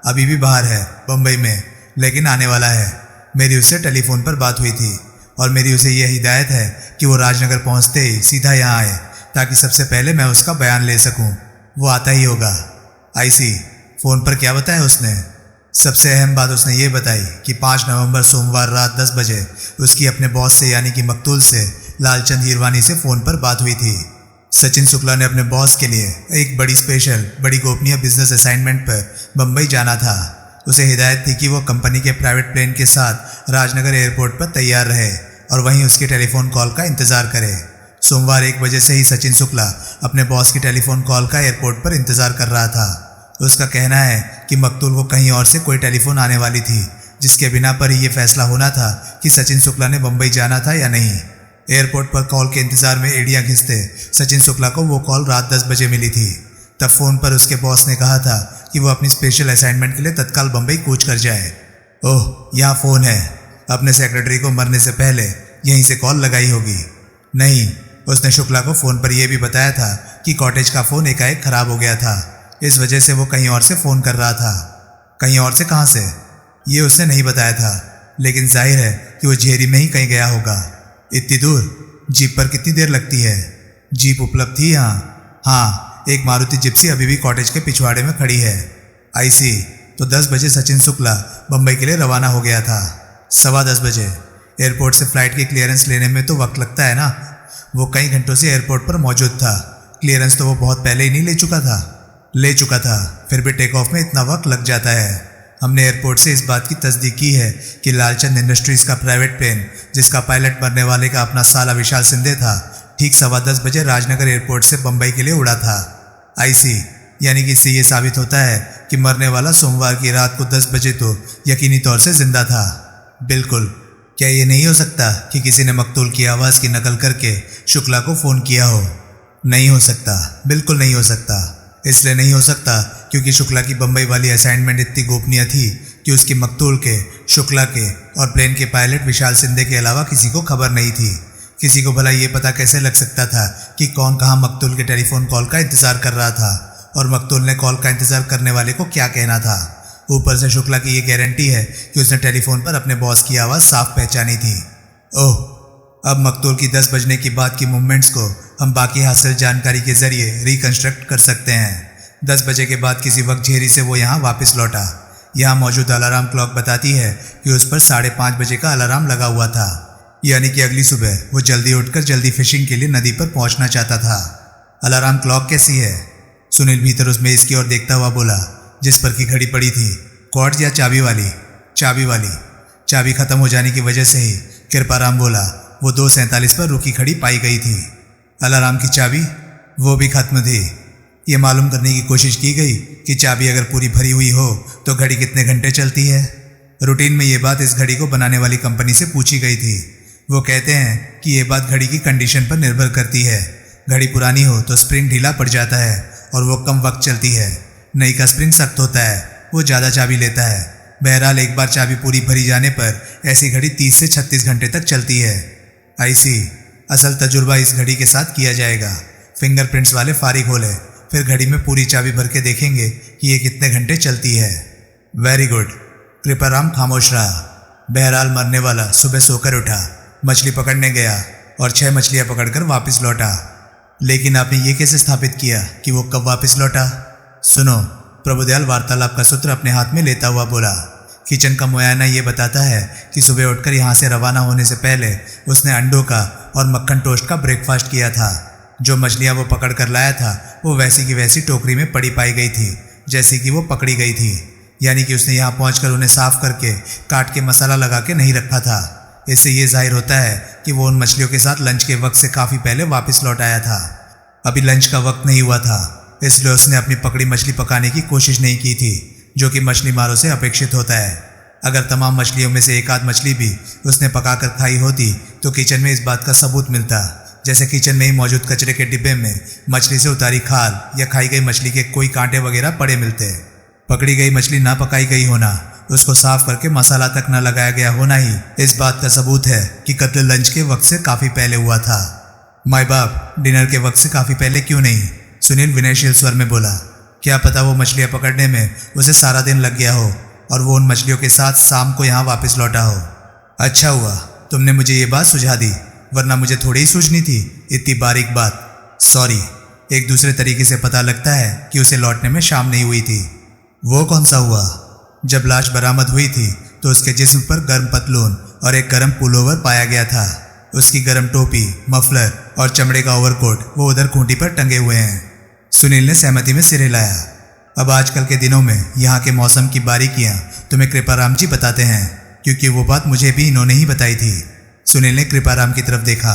अभी भी बाहर है, बम्बई में, लेकिन आने वाला है। मेरी उससे टेलीफोन पर बात हुई थी और मेरी उसे यह हिदायत है कि वो राजनगर पहुंचते ही सीधा यहाँ आए ताकि सबसे पहले मैं उसका बयान ले सकूं। वो आता ही होगा। आईसी, फ़ोन पर क्या बताया उसने? सबसे अहम बात उसने ये बताई कि 5 नवंबर सोमवार रात 10 बजे उसकी अपने बॉस से यानी कि मकतूल से लालचंद हीरवानी से फ़ोन पर बात हुई थी। सचिन शुक्ला ने अपने बॉस के लिए एक बड़ी गोपनीय बिजनेस असाइनमेंट पर बम्बई जाना था। उसे हिदायत थी कि वो कंपनी के प्राइवेट प्लेन के साथ राजनगर एयरपोर्ट पर तैयार रहे और वहीं उसकी टेलीफोन कॉल का इंतज़ार करे। सोमवार 1 बजे से ही सचिन शुक्ला अपने बॉस की टेलीफोन कॉल का एयरपोर्ट पर इंतज़ार कर रहा था। उसका कहना है कि मकतूल को कहीं और से कोई टेलीफोन आने वाली थी जिसके बिना पर ही ये फैसला होना था कि सचिन शुक्ला ने बम्बई जाना था या नहीं। एयरपोर्ट पर कॉल के इंतज़ार में एड़ियाँ घिसते सचिन शुक्ला को वो कॉल रात 10 बजे मिली थी। तब फ़ोन पर उसके बॉस ने कहा था कि वो अपनी स्पेशल असाइनमेंट के लिए तत्काल बम्बई कूच कर जाए। ओह, यहाँ फ़ोन है। अपने सेक्रेटरी को मरने से पहले यहीं से कॉल लगाई होगी। नहीं, उसने शुक्ला को फ़ोन पर यह भी बताया था कि कॉटेज का फ़ोन एकाएक ख़राब हो गया था। इस वजह से वो कहीं और से फ़ोन कर रहा था। कहीं और से कहाँ से? ये उसने नहीं बताया था, लेकिन जाहिर है कि वो झेरी में ही कहीं गया होगा। इतनी दूर? जीप पर कितनी देर लगती है? जीप उपलब्ध थी यहाँ? हाँ, एक मारुति जिप्सी अभी भी कॉटेज के पिछवाड़े में खड़ी है। आईसी, तो 10 बजे सचिन शुक्ला बम्बई के लिए रवाना हो गया था। 10:15 बजे। एयरपोर्ट से फ़्लाइट की क्लियरेंस लेने में तो वक्त लगता है ना। वो कई घंटों से एयरपोर्ट पर मौजूद था। क्लियरेंस तो वो बहुत पहले ही नहीं ले चुका था। फिर भी टेक ऑफ में इतना वक्त लग जाता है। हमने एयरपोर्ट से इस बात की तस्दीक की है कि लालचंद इंडस्ट्रीज़ का प्राइवेट प्लेन जिसका पायलट मरने वाले का अपना साला विशाल सिंधे था, ठीक 10:15 बजे राजनगर एयरपोर्ट से बम्बई के लिए उड़ा था। आईसी, यानी कि इससे ये साबित होता है कि मरने वाला सोमवार की रात को 10 बजे तो यकीनी तौर से जिंदा था। बिल्कुल। क्या ये नहीं हो सकता कि किसी ने मकतूल की आवाज़ की नकल करके शुक्ला को फ़ोन किया हो? नहीं हो सकता, बिल्कुल नहीं हो सकता। इसलिए नहीं हो सकता क्योंकि शुक्ला की बम्बई वाली असाइनमेंट इतनी गोपनीय थी कि उसकी मकतूल के, शुक्ला के और प्लेन के पायलट विशाल सिंधे के अलावा किसी को खबर नहीं थी। किसी को भला ये पता कैसे लग सकता था कि कौन कहाँ मकतूल के टेलीफोन कॉल का इंतज़ार कर रहा था और मकतूल ने कॉल का इंतजार करने वाले को क्या कहना था। ऊपर से शुक्ला की ये गारंटी है कि उसने टेलीफोन पर अपने बॉस की आवाज़ साफ पहचानी थी। ओह, अब मकतूल की 10 बजने की बाद की मूवमेंट्स को हम बाकी हासिल जानकारी के जरिए रिकंस्ट्रक्ट कर सकते हैं। 10 बजे के बाद किसी वक्त झेरी से वो यहाँ वापस लौटा। यहाँ मौजूद अलार्म क्लॉक बताती है कि उस पर 5:30 बजे का अलार्म लगा हुआ था, यानी कि अगली सुबह वो जल्दी उठकर जल्दी फिशिंग के लिए नदी पर पहुँचना चाहता था। अलार्म क्लॉक कैसी है? सुनील भीतर उस मेज़ की ओर देखता हुआ बोला, जिस पर की घड़ी पड़ी थी। क्वार्ट्ज या चाबी वाली? चाबी वाली। चाबी खत्म हो जाने की वजह से ही कृपाराम बोला, वो 2:47 पर रुकी खड़ी पाई गई थी। अलार्म की चाबी? वो भी खत्म थी। ये मालूम करने की कोशिश की गई कि चाबी अगर पूरी भरी हुई हो तो घड़ी कितने घंटे चलती है। रूटीन में ये बात इस घड़ी को बनाने वाली कंपनी से पूछी गई थी। वो कहते हैं कि ये बात घड़ी की कंडीशन पर निर्भर करती है। घड़ी पुरानी हो तो स्प्रिंग ढीला पड़ जाता है और वो कम वक्त चलती है। नई का स्प्रिंग सख्त होता है, वो ज़्यादा चाबी लेता है। बहरहाल एक बार चाबी पूरी भरी जाने पर ऐसी घड़ी 30 से 36 घंटे तक चलती है। ऐसी असल तजुर्बा इस घड़ी के साथ किया जाएगा। फिंगरप्रिंट्स वाले फारिग हो ले, फिर घड़ी में पूरी चाबी भर के देखेंगे कि ये कितने घंटे चलती है। Very good. कृपाराम खामोश रहा। बहरहाल मरने वाला सुबह सोकर उठा, मछली पकड़ने गया और 6 मछलियाँ पकड़कर वापस लौटा। लेकिन आपने ये कैसे स्थापित किया कि वो कब वापस लौटा? सुनो, प्रभुदयाल वार्तालाप का सूत्र अपने हाथ में लेता हुआ बोला। किचन का मुआयना ये बताता है कि सुबह उठकर यहाँ से रवाना होने से पहले उसने अंडों का और मक्खन टोस्ट का ब्रेकफास्ट किया था। जो मछलियाँ वो पकड़ कर लाया था वो वैसी की वैसी टोकरी में पड़ी पाई गई थी जैसी कि वो पकड़ी गई थी, यानी कि उसने यहाँ पहुँचकर उन्हें साफ करके काट के मसाला लगा के नहीं रखा था। इससे ये जाहिर होता है कि वो उन मछलियों के साथ लंच के वक्त से काफ़ी पहले वापस लौट आया था। अभी लंच का वक्त नहीं हुआ था, इसलिए उसने अपनी पकड़ी मछली पकाने की कोशिश नहीं की थी, जो कि मछली मारों से अपेक्षित होता है। अगर तमाम मछलियों में से एक आध मछली भी उसने पकाकर खाई होती तो किचन में इस बात का सबूत मिलता, जैसे किचन में ही मौजूद कचरे के डिब्बे में मछली से उतारी खाल या खाई गई मछली के कोई कांटे वगैरह पड़े मिलते। पकड़ी गई मछली ना पकाई गई होना, उसको साफ करके मसाला तक न लगाया गया होना ही इस बात का सबूत है कि कत्ल लंच के वक्त से काफ़ी पहले हुआ था। माय बाप, डिनर के वक्त से काफ़ी पहले क्यों नहीं? सुनील विनयशील स्वर में बोला। क्या पता वो मछलियाँ पकड़ने में उसे सारा दिन लग गया हो और वो उन मछलियों के साथ शाम को यहाँ वापस लौटा हो। अच्छा हुआ तुमने मुझे ये बात सुझा दी, वरना मुझे थोड़ी ही सूझनी थी इतनी बारीक बात। सॉरी, एक दूसरे तरीके से पता लगता है कि उसे लौटने में शाम नहीं हुई थी। वो कौन सा हुआ? जब लाश बरामद हुई थी तो उसके जिस्म पर गर्म पतलून और एक गर्म पुलोवर पाया गया था। उसकी गर्म टोपी, मफलर और चमड़े का ओवरकोट वो उधर खूंटी पर टंगे हुए हैं। सुनील ने सहमति में सिर हिलाया। अब आजकल के दिनों में यहाँ के मौसम की बारीकियाँ तुम्हें कृपाराम जी बताते हैं, क्योंकि वो बात मुझे भी इन्होंने ही बताई थी। सुनील ने कृपाराम की तरफ देखा।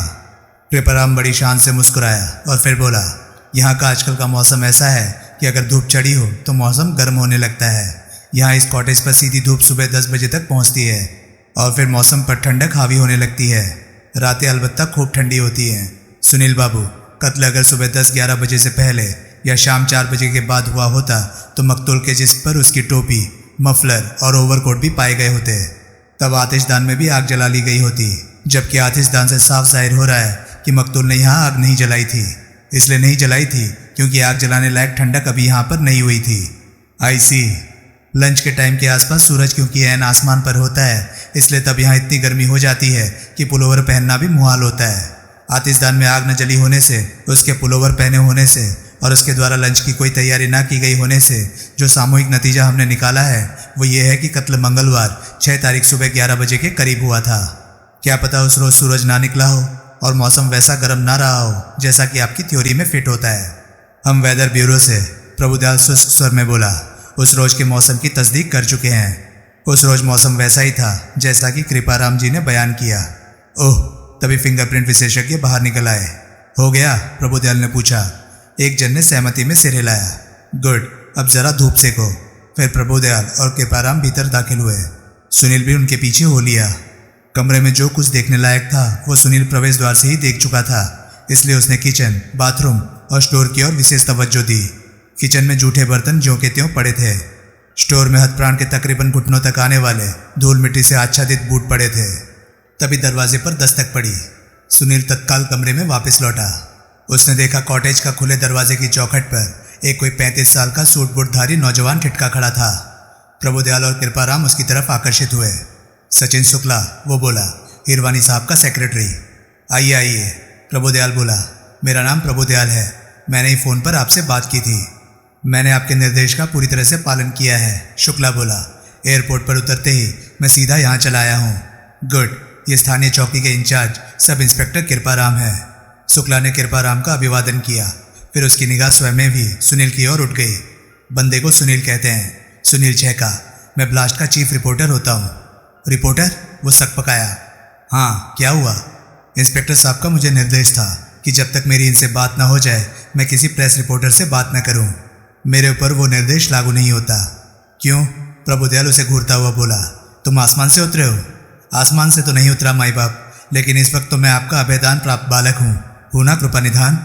कृपाराम बड़ी शान से मुस्कुराया और फिर बोला, यहाँ का आजकल का मौसम ऐसा है कि अगर धूप चढ़ी हो तो मौसम गर्म होने लगता है। यहाँ इस कॉटेज पर सीधी धूप सुबह 10 बजे तक पहुँचती है और फिर मौसम पर ठंडक हावी होने लगती है। रातें अलबत्ता खूब ठंडी होती हैं। सुनील बाबू, कत्ल अगर सुबह 10-11 बजे से पहले या शाम 4 बजे के बाद हुआ होता तो मकतूल के जिस्म पर उसकी टोपी, मफलर और ओवरकोट भी पाए गए होते। तब आतिशदान में भी आग जला ली गई होती, जबकि आतिशदान से साफ जाहिर हो रहा है कि मकतूल ने यहाँ आग नहीं जलाई थी। इसलिए नहीं जलाई थी क्योंकि आग जलाने लायक ठंडक अभी यहाँ पर नहीं हुई थी। आई सी। लंच के टाइम के आसपास सूरज क्योंकि ऐन आसमान पर होता है, इसलिए तब यहाँ इतनी गर्मी हो जाती है कि पुलोवर पहनना भी मुहाल होता है। आतिशदान में आग न जली होने से, उसके पुलोवर पहने होने से और उसके द्वारा लंच की कोई तैयारी ना की गई होने से जो सामूहिक नतीजा हमने निकाला है वो ये है कि कत्ल मंगलवार 6 तारीख सुबह 11 बजे के करीब हुआ था। क्या पता उस रोज़ सूरज ना निकला हो और मौसम वैसा गर्म ना रहा हो जैसा कि आपकी थ्योरी में फिट होता है। हम वेदर ब्यूरो से, प्रभुदयाल शुष्क स्वर में बोला, उस रोज के मौसम की तस्दीक कर चुके हैं। उस रोज मौसम वैसा ही था जैसा कि कृपाराम जी ने बयान किया। ओह, तभी फिंगरप्रिंट विशेषज्ञ बाहर निकल आए। हो गया? प्रभुदयाल ने पूछा। एक जन ने सहमति में सिर हिलाया। गुड, अब जरा धूप सेको। फिर प्रभुदयाल और कृपाराम भीतर दाखिल हुए। सुनील भी उनके पीछे हो लिया। कमरे में जो कुछ देखने लायक था वो सुनील प्रवेश द्वार से ही देख चुका था, इसलिए उसने किचन, बाथरूम और स्टोर की ओर विशेष तवज्जो दी। किचन में जूठे बर्तन ज्यों के त्यों पड़े थे। स्टोर में हथप्राण के तकरीबन घुटनों तक आने वाले धूल मिट्टी से आच्छादित बूट पड़े थे। तभी दरवाजे पर दस्तक पड़ी। सुनील तत्काल कमरे में वापस लौटा। उसने देखा कॉटेज का खुले दरवाजे की चौखट पर एक कोई 35 साल का सूट बूटधारी नौजवान ठिठका खड़ा था। प्रभुदयाल और कृपाराम उसकी तरफ आकर्षित हुए। सचिन शुक्ला, वो बोला, हिरवानी साहब का सेक्रेटरी। आइए आइए, प्रभुदयाल बोला। मेरा नाम प्रभुदयाल है, मैंने ही फ़ोन पर आपसे बात की थी। मैंने आपके निर्देश का पूरी तरह से पालन किया है, शुक्ला बोला। एयरपोर्ट पर उतरते ही मैं सीधा यहाँ चला आया हूँ। गुड, ये स्थानीय चौकी के इंचार्ज सब इंस्पेक्टर कृपाराम है। शुक्ला ने कृपाराम का अभिवादन किया, फिर उसकी निगाह स्वयं में भी सुनील की ओर उठ गई। बंदे को सुनील कहते हैं, सुनील छेका। मैं ब्लास्ट का चीफ रिपोर्टर होता हूँ। रिपोर्टर? वो सक पकाया। हाँ, क्या हुआ? इंस्पेक्टर साहब का मुझे निर्देश था कि जब तक मेरी इनसे बात ना हो जाए मैं किसी प्रेस रिपोर्टर से बात न करूं। मेरे ऊपर वो निर्देश लागू नहीं होता। क्यों? प्रभुदयाल उसे घूरता हुआ बोला। तुम आसमान से उतरे हो? आसमान से तो नहीं उतरा माई बाप, लेकिन इस वक्त तो मैं आपका अभेदान प्राप्त बालक हूँ ना कृपा निधान?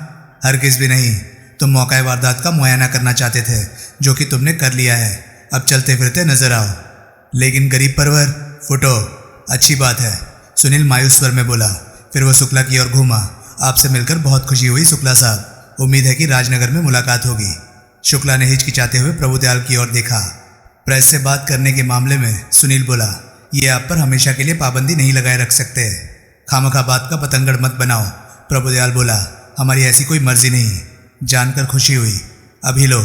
हरगिज़ भी नहीं। तुम मौका वारदात का मुआयना करना चाहते थे, जो कि तुमने कर लिया है। अब चलते फिरते नजर आओ। लेकिन गरीब परवर फुटो। अच्छी बात है, सुनील मायूस स्वर में बोला। फिर वो शुक्ला की ओर घूमा। आपसे मिलकर बहुत खुशी हुई शुक्ला साहब, उम्मीद है कि राजनगर में मुलाकात होगी। शुक्ला ने हिचकिचाते हुए प्रभुदयाल की ओर देखा। प्रेस से बात करने के मामले में सुनील बोला, ये आप पर हमेशा के लिए पाबंदी नहीं लगाए रख सकते। खामखा बात का पतंगड़ मत बनाओ। प्रभुदयाल बोला, हमारी ऐसी कोई मर्जी नहीं। जानकर खुशी हुई। अभी लो।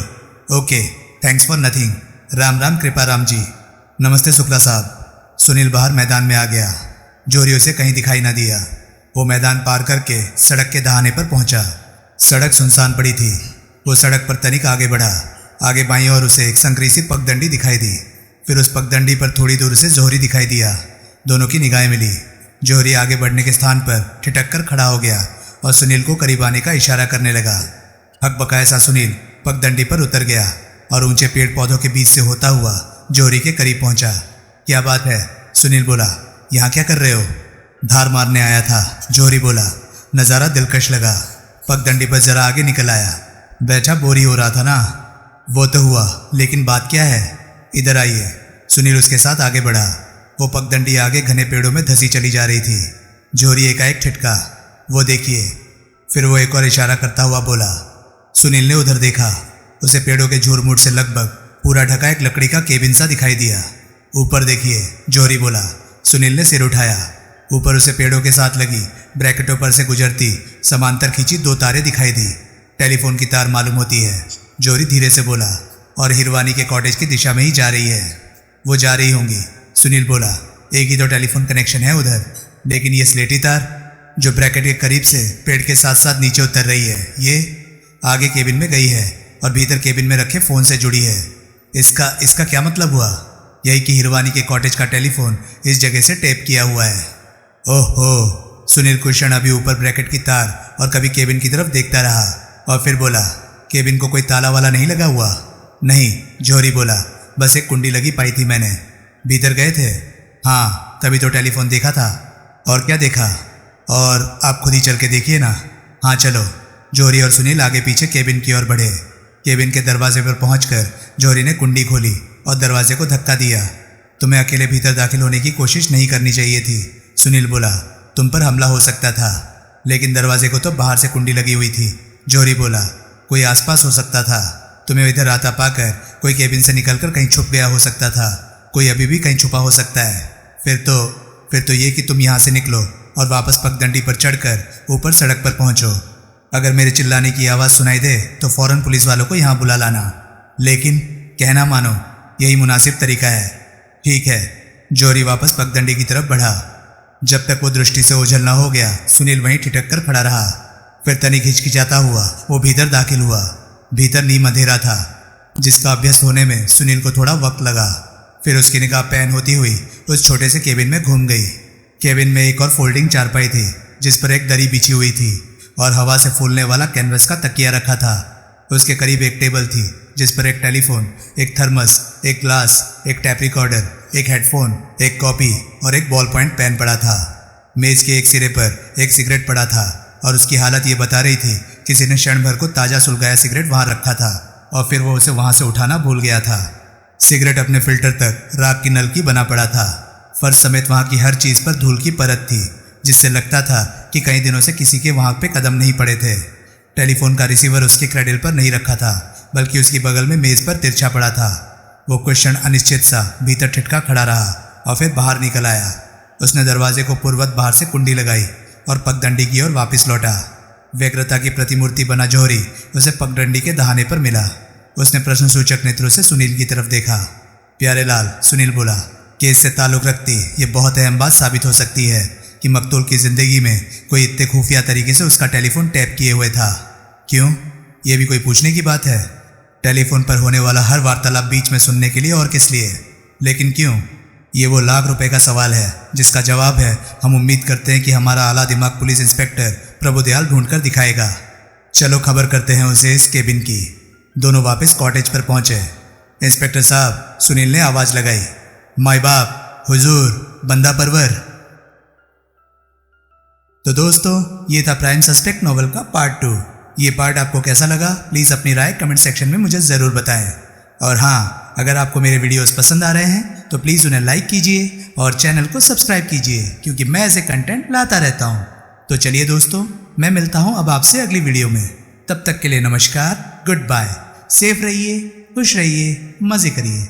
Okay, thanks for nothing. Ram Ram Kriparam ji. नमस्ते शुक्ला साहब। सुनील बाहर मैदान में आ गया। जोरी उसे कहीं दिखाई न दिया। वो मैदान पार करके सड़क के दहाने पर पहुंचा। सड़क सुनसान पड़ी थी। वो सड़क पर तनिक आगे बढ़ा। आगे बाईं ओर उसे एक संकरी सी पगडंडी दिखाई दी। फिर उस पगडंडी पर थोड़ी दूर से जोहरी दिखाई दिया। दोनों की निगाहें मिली। जोहरी आगे बढ़ने के स्थान पर ठिठक कर खड़ा हो गया और सुनील को करीब आने का इशारा करने लगा। हकबकाया सा सुनील पगडंडी पर उतर गया और ऊंचे पेड़ पौधों के बीच से होता हुआ जोहरी के करीब पहुंचा। क्या बात है? सुनील बोला। यहाँ क्या कर रहे हो? धार मारने आया था, जोहरी बोला। नज़ारा दिलकश लगा। पगडंडी पर जरा आगे निकल आया। बैठा बोरी हो रहा था ना? वो तो हुआ, लेकिन बात क्या है? इधर आइए। सुनील उसके साथ आगे बढ़ा। वो पगडंडी आगे घने पेड़ों में धसी चली जा रही थी। जोहरी एकाएक ठिठका। वो देखिए। फिर वो एक और इशारा करता हुआ बोला। सुनील ने उधर देखा। उसे पेड़ों के झूरमुट से लगभग पूरा ढका एक लकड़ी का केबिन सा दिखाई दिया। ऊपर देखिए, जोहरी बोला। सुनील ने सिर उठाया। ऊपर उसे पेड़ों के साथ लगी ब्रैकेटों पर से गुजरती समांतर खींची 2 तारें दिखाई दी। टेलीफोन की तार मालूम होती है, जोहरी धीरे से बोला। और हिरवानी के कॉटेज की दिशा में ही जा रही है। वो जा रही होंगी, सुनील बोला। एक ही तो टेलीफोन कनेक्शन है उधर, लेकिन ये स्लेटी तार जो ब्रैकेट के करीब से पेड़ के साथ साथ नीचे उतर रही है, ये आगे केबिन में गई है और भीतर केबिन में रखे फ़ोन से जुड़ी है। इसका क्या मतलब हुआ? यही कि हिरवानी के कॉटेज का टेलीफोन इस जगह से टेप किया हुआ है। ओहो, सुनील कुछ क्षण अभी ऊपर ब्रैकेट की तार और कभी केबिन की तरफ देखता रहा और फिर बोला, केबिन को कोई ताला वाला नहीं लगा हुआ? नहीं, जोहरी बोला। बस एक कुंडी लगी पाई थी मैंने। भीतर गए थे? हाँ, तभी तो टेलीफोन देखा था। और क्या देखा? और आप खुद ही चल के देखिए ना। हाँ चलो। जोहरी और सुनील आगे पीछे केबिन की ओर बढ़े। केबिन के दरवाजे पर पहुंचकर जोहरी ने कुंडी खोली और दरवाजे को धक्का दिया। तुम्हें अकेले भीतर दाखिल होने की कोशिश नहीं करनी चाहिए थी, सुनील बोला। तुम पर हमला हो सकता था। लेकिन दरवाजे को तो बाहर से कुंडी लगी हुई थी, जोहरी बोला। कोई आसपास हो सकता था। तुम्हें इधर आता पाकर कोई केबिन से निकलकर कहीं छुप गया हो सकता था। कोई अभी भी कहीं छुपा हो सकता है। फिर तो ये कि तुम यहाँ से निकलो और वापस पगडंडी पर चढ़कर ऊपर सड़क पर पहुँचो। अगर मेरे चिल्लाने की आवाज़ सुनाई दे तो फौरन पुलिस वालों को यहाँ बुला लाना। लेकिन कहना मानो, यही मुनासिब तरीका है। ठीक है। जोहरी वापस पगडंडी की तरफ बढ़ा। जब तक वो दृष्टि से ओझल न हो गया, सुनील वहीं ठिठक कर खड़ा रहा। फिर तनिक हिचकिचाता हुआ वो भीतर दाखिल हुआ। भीतर नीम अंधेरा था, जिसका अभ्यस्त होने में सुनील को थोड़ा वक्त लगा। फिर उसकी निगाह पैन होती हुई उस छोटे से केबिन में घूम गई। केबिन में एक और फोल्डिंग चारपाई थी, जिस पर एक दरी बिछी हुई थी और हवा से फूलने वाला कैनवस का तकिया रखा था। उसके करीब एक टेबल थी, जिस पर एक टेलीफोन, एक थर्मस, एक ग्लास, एक टैप रिकॉर्डर, एक हेडफोन, एक कॉपी और एक बॉल पॉइंट पेन पड़ा था। मेज के एक सिरे पर एक सिगरेट पड़ा था और उसकी हालत ये बता रही थी किसी ने क्षण भर को ताज़ा सुलगाया सिगरेट वहाँ रखा था और फिर वो उसे वहाँ से उठाना भूल गया था। सिगरेट अपने फिल्टर तक राख की नलकी बना पड़ा था। फर्श समेत वहाँ की हर चीज़ पर धूल की परत थी, जिससे लगता था कि कई दिनों से किसी के वहाँ पे कदम नहीं पड़े थे। टेलीफोन का रिसीवर उसके क्रेडल पर नहीं रखा था, बल्कि उसकी बगल में मेज पर तिरछा पड़ा था। वो कुछ क्षण अनिश्चित सा भीतर ठिठका खड़ा रहा और फिर बाहर निकल आया। उसने दरवाजे को पूर्ववत बाहर से कुंडी लगाई और पगडंडी की ओर वापस लौटा। व्यग्रता की प्रतिमूर्ति बना जौहरी उसे पगडंडी के दहाने पर मिला। उसने प्रश्नसूचक नेत्रों से सुनील की तरफ देखा। प्यारेलाल, सुनील बोला, केस से ताल्लुक रखती ये बहुत अहम बात साबित हो सकती है कि मकतूल की जिंदगी में कोई इतने खुफिया तरीके से उसका टेलीफोन टैप किए हुए था। क्यों? यह भी कोई पूछने की बात है। टेलीफोन पर होने वाला हर वार्तालाप बीच में सुनने के लिए और किस लिए? लेकिन क्यों? ये वो लाख रुपए का सवाल है जिसका जवाब है हम उम्मीद करते हैं कि हमारा आला दिमाग पुलिस इंस्पेक्टर प्रभुदयाल ढूंढकर दिखाएगा। चलो खबर करते हैं उसे इस केबिन की। दोनों वापस कॉटेज पर पहुंचे। इंस्पेक्टर साहब, सुनील ने आवाज लगाई। माई बाप, हुजूर, बंदा परवर। तो दोस्तों, ये था प्राइम सस्पेक्ट नॉवल का पार्ट 2। ये पार्ट आपको कैसा लगा प्लीज़ अपनी राय कमेंट सेक्शन में मुझे ज़रूर बताएं। और हाँ, अगर आपको मेरे वीडियोस पसंद आ रहे हैं तो प्लीज़ उन्हें लाइक कीजिए और चैनल को सब्सक्राइब कीजिए क्योंकि मैं ऐसे कंटेंट लाता रहता हूँ। तो चलिए दोस्तों, मैं मिलता हूँ अब आपसे अगली वीडियो में। तब तक के लिए नमस्कार, गुड बाय, सेफ रहिए, खुश रहिए, मज़े करिए।